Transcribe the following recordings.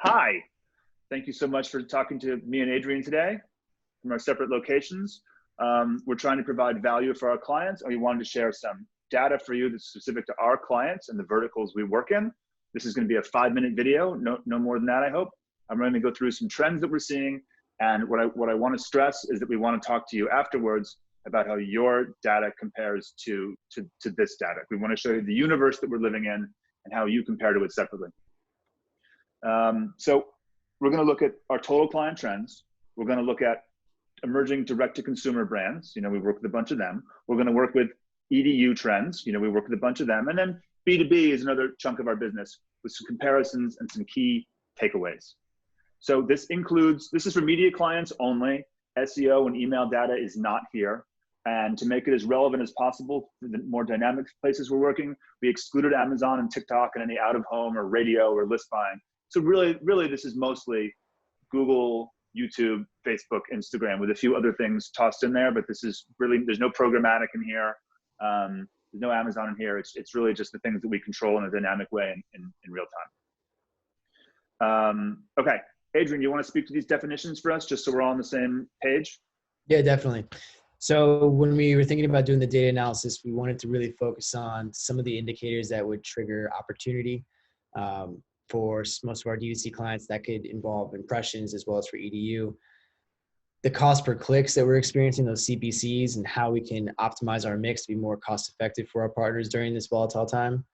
Hi, thank you so much for talking to me and Adrian today from our separate locations. We're trying to provide value for our clients, and we wanted to share some data for you that's specific to our clients and the verticals we work in. This is going to be a 5-minute video, no more than that, I hope. I'm going to go through some trends that we're seeing, and what I want to stress is that we want to talk to you afterwards about how your data compares to this data. We want to show you the universe that we're living in and how you compare to it separately. So we're going to look at our total client trends. We're going to look at emerging direct-to-consumer brands. We work with a bunch of them. We're going to work with EDU trends. We work with a bunch of them. And then B2B is another chunk of our business with some comparisons and some key takeaways. So this is for media clients only. SEO and email data is not here. And to make it as relevant as possible for the more dynamic places we're working, we excluded Amazon and TikTok and any out-of-home or radio or list buying. So really, this is mostly Google, YouTube, Facebook, Instagram, with a few other things tossed in there. But this is really, there's no programmatic in here. There's no Amazon in here. It's really just the things that we control in a dynamic way in real time. Okay, Adrian, you want to speak to these definitions for us, just so we're all on the same page? Yeah, definitely. So when we were thinking about doing the data analysis, we wanted to really focus on some of the indicators that would trigger opportunity. For most of our D2C clients, that could involve impressions as well as for EDU. The cost per clicks that we're experiencing, those CPCs, and how we can optimize our mix to be more cost effective for our partners during this volatile time.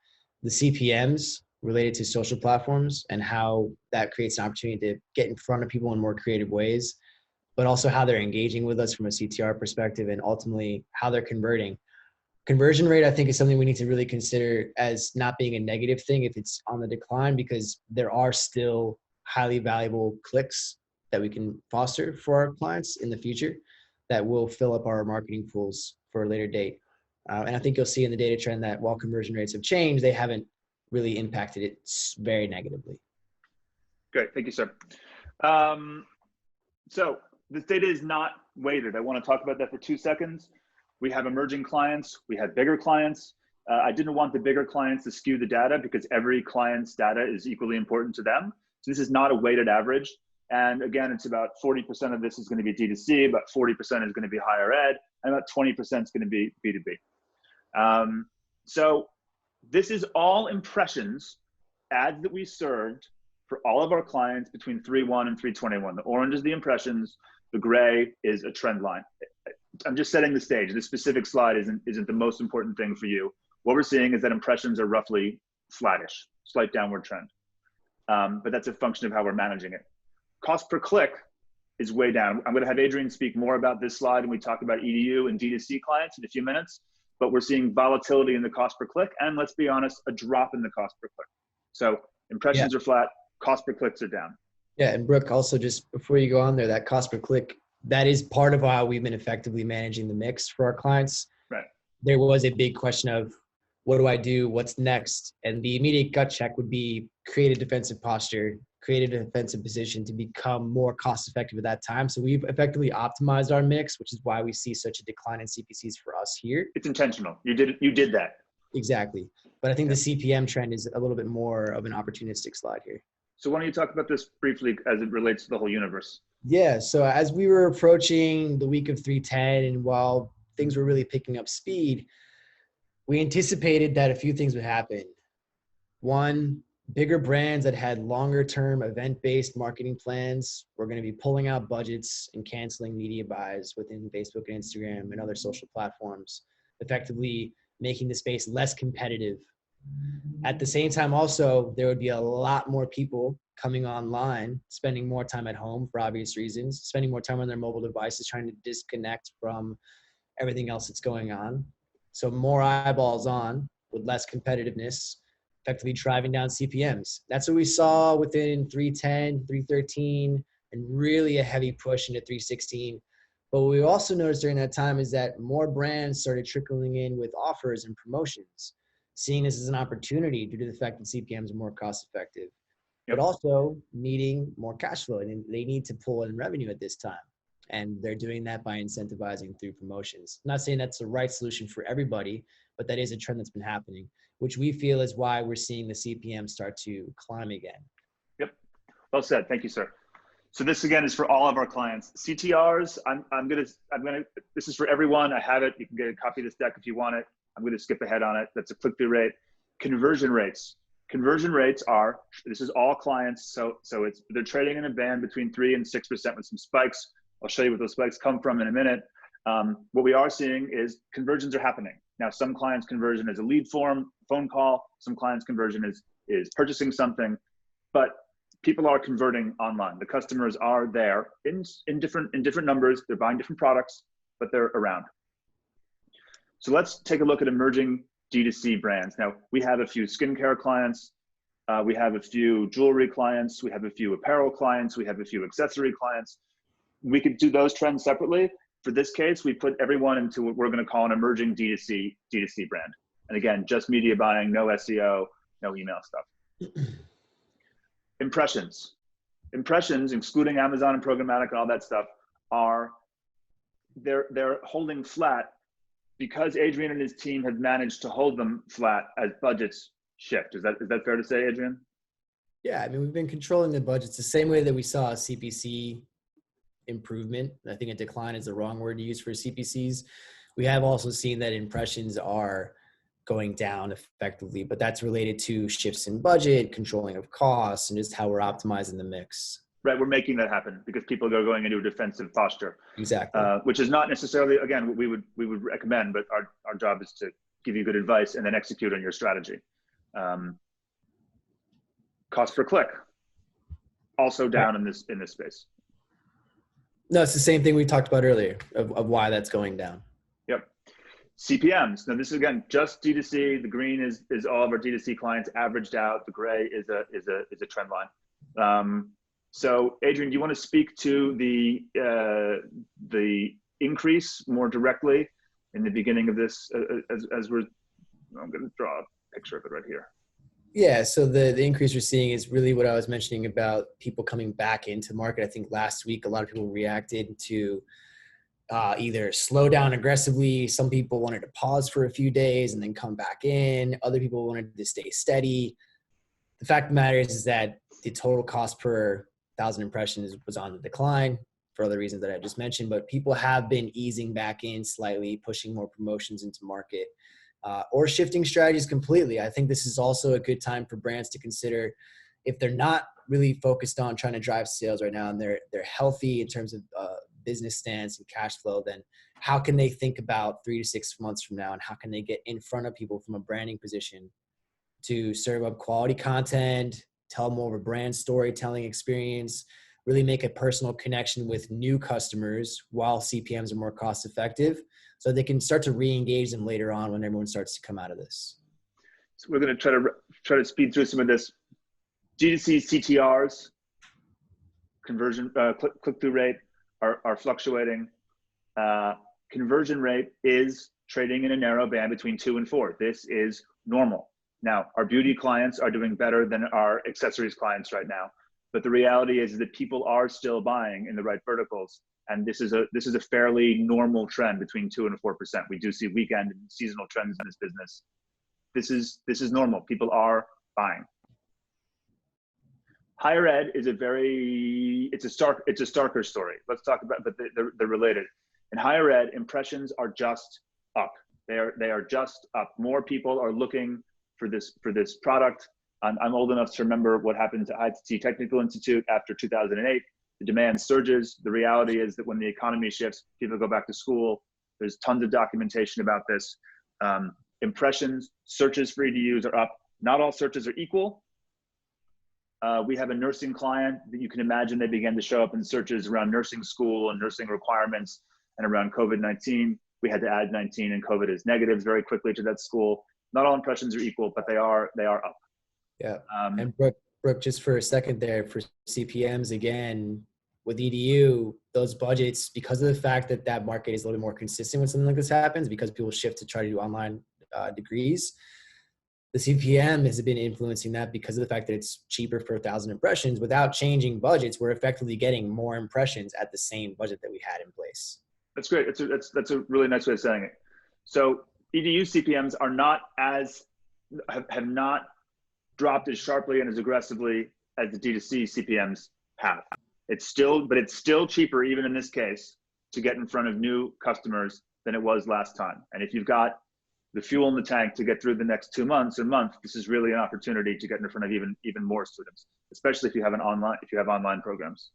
The CPMs related to social platforms and how that creates an opportunity to get in front of people in more creative ways, but also how they're engaging with us from a CTR perspective and ultimately how they're converting. Conversion rate, I think, is something we need to really consider as not being a negative thing if it's on the decline, because there are still highly valuable clicks that we can foster for our clients in the future that will fill up our marketing pools for a later date. And I think you'll see in the data trend that while conversion rates have changed, they haven't really impacted it very negatively. Great, thank you, sir. So this data is not weighted. I want to talk about that for 2 seconds. We have emerging clients, we have bigger clients. I didn't want the bigger clients to skew the data because every client's data is equally important to them. So this is not a weighted average. And again, it's about 40% of this is going to be D2C, about 40% is going to be higher ed, and about 20% is going to be B2B. So this is all impressions, ads that we served for all of our clients between 3/1 and 3/21. The orange is the impressions, the gray is a trend line. I'm just setting the stage. This specific slide isn't the most important thing for you. What we're seeing is that impressions are roughly flattish, slight downward trend. But that's a function of how we're managing it. Cost per click is way down. I'm going to have Adrian speak more about this slide when we talk about EDU and D2C clients in a few minutes. But we're seeing volatility in the cost per click, and let's be honest, a drop in the cost per click. So impressions are flat, cost per clicks are down. Yeah, and Brooke, also just before you go on there, that cost per click, that is part of how we've been effectively managing the mix for our clients. Right. There was a big question of, what do I do? What's next? And the immediate gut check would be create a defensive posture, create a defensive position to become more cost effective at that time. So we've effectively optimized our mix, which is why we see such a decline in CPCs for us here. It's intentional. You did that. Exactly. But I think the CPM trend is a little bit more of an opportunistic slide here. So why don't you talk about this briefly as it relates to the whole universe? Yeah, so as we were approaching the week of 310, and while things were really picking up speed, we anticipated that a few things would happen. One, bigger brands that had longer term event-based marketing plans were going to be pulling out budgets and canceling media buys within Facebook and Instagram and other social platforms, effectively making the space less competitive. At the same time, also, there would be a lot more people coming online, spending more time at home for obvious reasons, spending more time on their mobile devices, trying to disconnect from everything else that's going on. So more eyeballs on with less competitiveness, effectively driving down CPMs. That's what we saw within 310, 313, and really a heavy push into 316. But what we also noticed during that time is that more brands started trickling in with offers and promotions, seeing this as an opportunity due to the fact that CPMs are more cost effective. But also needing more cash flow, and they need to pull in revenue at this time. And they're doing that by incentivizing through promotions. I'm not saying that's the right solution for everybody, but that is a trend that's been happening, which we feel is why we're seeing the CPM start to climb again. Yep. Well said. Thank you, sir. So this again is for all of our clients. CTRs, this is for everyone. I have it. You can get a copy of this deck if you want it. I'm gonna skip ahead on it. That's a click-through rate. Conversion rates. Conversion rates are, this is all clients. So they're trading in a band between 3 and 6% with some spikes. I'll show you where those spikes come from in a minute. What we are seeing is conversions are happening. Now, some clients conversion is a lead form, phone call. Some clients conversion is purchasing something, but people are converting online. The customers are there in different numbers. They're buying different products, but they're around. So let's take a look at emerging D2C brands. Now, we have a few skincare clients. We have a few jewelry clients. We have a few apparel clients. We have a few accessory clients. We could do those trends separately. For this case, we put everyone into what we're going to call an emerging D2C brand. And again, just media buying, no SEO, no email stuff. Impressions, excluding Amazon and programmatic and all that stuff, they're holding flat because Adrian and his team have managed to hold them flat as budgets shift. Is that fair to say, Adrian? Yeah, I mean, we've been controlling the budgets the same way that we saw a CPC improvement. I think a decline is the wrong word to use for CPCs. We have also seen that impressions are going down effectively, but that's related to shifts in budget, controlling of costs, and just how we're optimizing the mix. Right, we're making that happen because people are going into a defensive posture. Exactly. Which is not necessarily, again, what we would recommend, but our job is to give you good advice and then execute on your strategy. Cost per click, also down in this space. No, it's the same thing we talked about earlier of why that's going down. Yep. CPMs. Now this is again just D2C. The green is all of our D2C clients averaged out. The gray is a trend line. So Adrian, do you want to speak to the increase more directly in the beginning of this? I'm going to draw a picture of it right here. Yeah, so the increase we're seeing is really what I was mentioning about people coming back into market. I think last week a lot of people reacted to either slow down aggressively. Some people wanted to pause for a few days and then come back in. Other people wanted to stay steady. The fact of the matter is that the total cost per 1,000 impressions was on the decline for other reasons that I just mentioned, but people have been easing back in slightly, pushing more promotions into market. Or shifting strategies completely. I think this is also a good time for brands to consider if they're not really focused on trying to drive sales right now and they're healthy in terms of business stance and cash flow, then how can they think about 3 to 6 months from now and how can they get in front of people from a branding position to serve up quality content, tell more of a brand storytelling experience, really make a personal connection with new customers while CPMs are more cost effective, so they can start to re-engage them later on when everyone starts to come out of this. So we're going to try to speed through some of this. D2C CTRs, conversion, click-through rate are fluctuating. Conversion rate is trading in a narrow band between 2 and 4. This is normal. Now, our beauty clients are doing better than our accessories clients right now. But the reality is that people are still buying in the right verticals. And this is a fairly normal trend between 2 and 4%. We do see weekend and seasonal trends in this business. This is normal. People are buying. Higher ed is it's a starker story. Let's talk about, but they're related. In higher ed, impressions are just up. They are just up. More people are looking for this product. I'm old enough to remember what happened to ITT Technical Institute after 2008. The demand surges. The reality is that when the economy shifts, people go back to school. There's tons of documentation about this. Impressions, searches for EDUs are up. Not all searches are equal. We have a nursing client that you can imagine they began to show up in searches around nursing school and nursing requirements and around COVID-19. We had to add 19 and COVID is negatives very quickly to that school. Not all impressions are equal, but they are up. Yeah. And Brook, just for a second there, for CPMs, again, with EDU, those budgets, because of the fact that that market is a little bit more consistent when something like this happens, because people shift to try to do online degrees, the CPM has been influencing that because of the fact that it's cheaper for 1,000 impressions. Without changing budgets, we're effectively getting more impressions at the same budget that we had in place. That's great. That's a really nice way of saying it. So EDU CPMs are not have not dropped as sharply and as aggressively as the D2C CPMs have. It's still cheaper, even in this case, to get in front of new customers than it was last time. And if you've got the fuel in the tank to get through the next 2 months or month, this is really an opportunity to get in front of even more students, especially if you have online programs.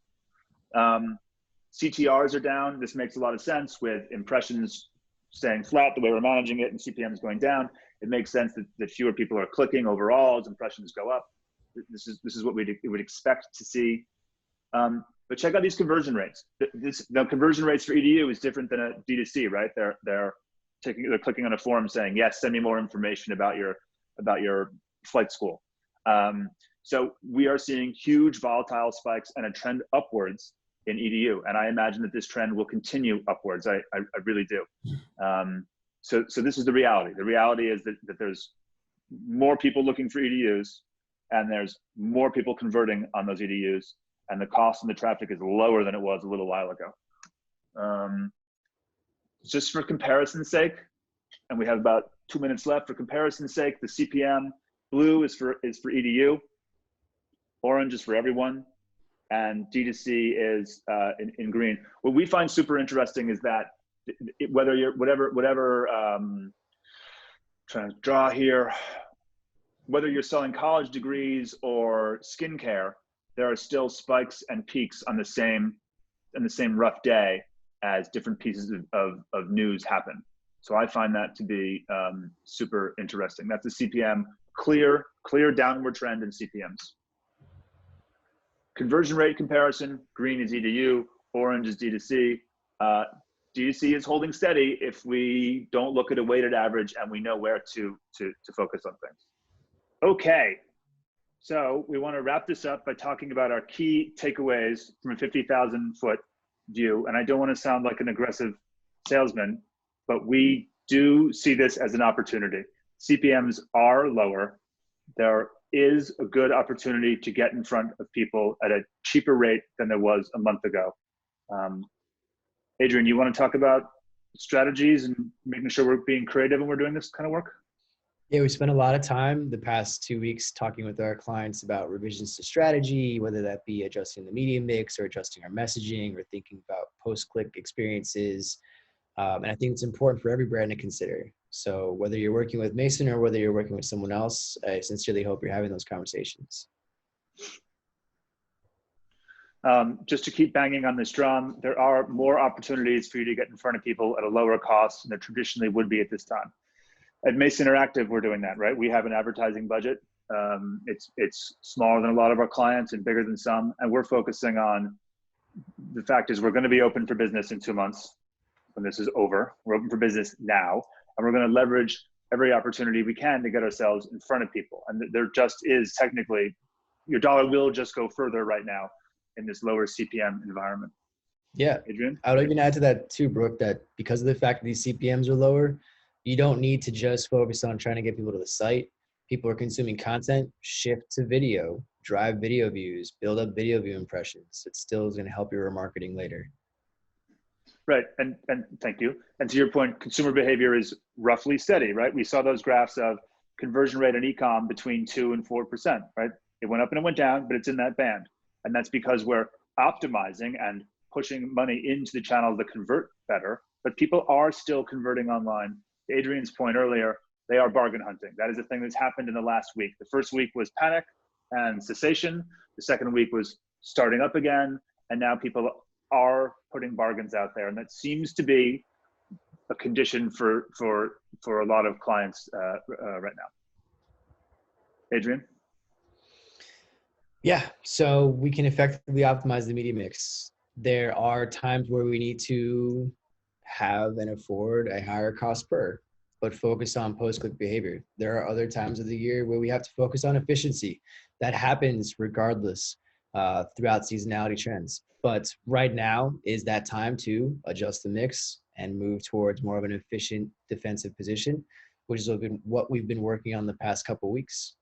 CTRs are down. This makes a lot of sense with impressions staying flat the way we're managing it and CPMs going down. It makes sense that fewer people are clicking overall as impressions go up. This is what we would expect to see. But check out these conversion rates. The conversion rates for EDU is different than a D2C, right? They're clicking on a form saying, yes, send me more information about your flight school. So we are seeing huge volatile spikes and a trend upwards in EDU. And I imagine that this trend will continue upwards. I really do. So this is the reality. The reality is that there's more people looking for EDUs, and there's more people converting on those EDUs, and the cost and the traffic is lower than it was a little while ago. Just for comparison's sake, and we have about 2 minutes left, for comparison's sake, the CPM, blue is for EDU, orange is for everyone, and D2C is in green. What we find super interesting is that whether you're trying to draw here, whether you're selling college degrees or skincare, there are still spikes and peaks on the same rough day as different pieces of news happen. So I find that to be super interesting. That's a CPM, clear downward trend in CPMs. Conversion rate comparison, green is EDU, orange is D2C. D2C is holding steady if we don't look at a weighted average and we know where to focus on things. Okay, so we want to wrap this up by talking about our key takeaways from a 50,000-foot view. And I don't want to sound like an aggressive salesman, but we do see this as an opportunity. CPMs are lower. There is a good opportunity to get in front of people at a cheaper rate than there was a month ago. Adrian, you want to talk about strategies and making sure we're being creative when we're doing this kind of work? Yeah, we spent a lot of time the past 2 weeks talking with our clients about revisions to strategy, whether that be adjusting the media mix or adjusting our messaging or thinking about post-click experiences. And I think it's important for every brand to consider. So whether you're working with Mason or whether you're working with someone else, I sincerely hope you're having those conversations. Just to keep banging on this drum, there are more opportunities for you to get in front of people at a lower cost than there traditionally would be at this time. At Mason Interactive, we're doing that, right? We have an advertising budget. It's smaller than a lot of our clients and bigger than some. And we're focusing on, the fact is we're going to be open for business in 2 months when this is over. We're open for business now, and we're going to leverage every opportunity we can to get ourselves in front of people. And there just is technically, your dollar will just go further right now in this lower CPM environment. Yeah, Adrian? I would even add to that too, Brooke, that because of the fact that these CPMs are lower, you don't need to just focus on trying to get people to the site. People are consuming content, shift to video, drive video views, build up video view impressions. It still is going to help your remarketing later. Right, and thank you. And to your point, consumer behavior is roughly steady, right? We saw those graphs of conversion rate on e-com between 2 and 4%, right? It went up and it went down, but it's in that band. And that's because we're optimizing and pushing money into the channels that convert better, but people are still converting online. To Adrian's point earlier, they are bargain hunting. That is a thing that's happened in the last week. The first week was panic and cessation. The second week was starting up again. And now people are putting bargains out there. And that seems to be a condition for a lot of clients right now. Adrian? Yeah, so we can effectively optimize the media mix. There are times where we need to have and afford a higher cost per, but focus on post-click behavior. There are other times of the year where we have to focus on efficiency. That happens regardless throughout seasonality trends. But right now is that time to adjust the mix and move towards more of an efficient defensive position, which is what we've been working on the past couple of weeks.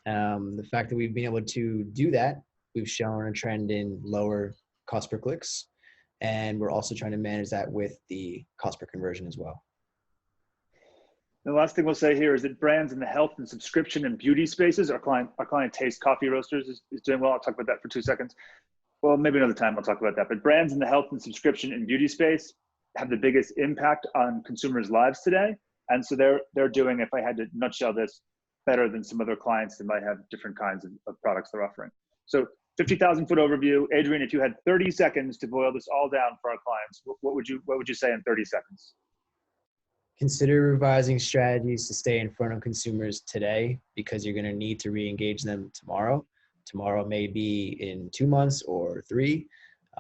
The fact that we've been able to do that, we've shown a trend in lower cost per clicks, and we're also trying to manage that with the cost per conversion as well. The last thing we'll say here is that brands in the health and subscription and beauty spaces, our client Taste Coffee Roasters is doing well. I'll talk about that for 2 seconds. Well, maybe another time I'll talk about that. But brands in the health and subscription and beauty space have the biggest impact on consumers' lives today. And so they're doing, if I had to nutshell this, better than some other clients that might have different kinds of products they're offering. So 50,000 foot overview. Adrian, if you had 30 seconds to boil this all down for our clients, what would you say in 30 seconds? Consider revising strategies to stay in front of consumers today, because you're going to need to re-engage them tomorrow. Tomorrow may be in 2 months or 3.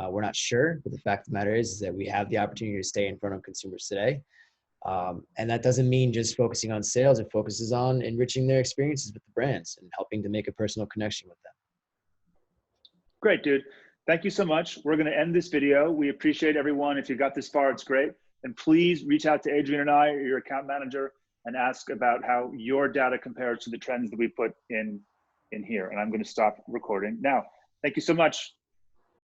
We're not sure, but the fact of the matter is that we have the opportunity to stay in front of consumers today. And that doesn't mean just focusing on sales. It focuses on enriching their experiences with the brands and helping to make a personal connection with them. Great, dude. Thank you so much. We're going to end this video. We appreciate everyone. If you got this far, it's great. And please reach out to Adrian and I, or your account manager, and ask about how your data compares to the trends that we put in here. And I'm going to stop recording now. Thank you so much.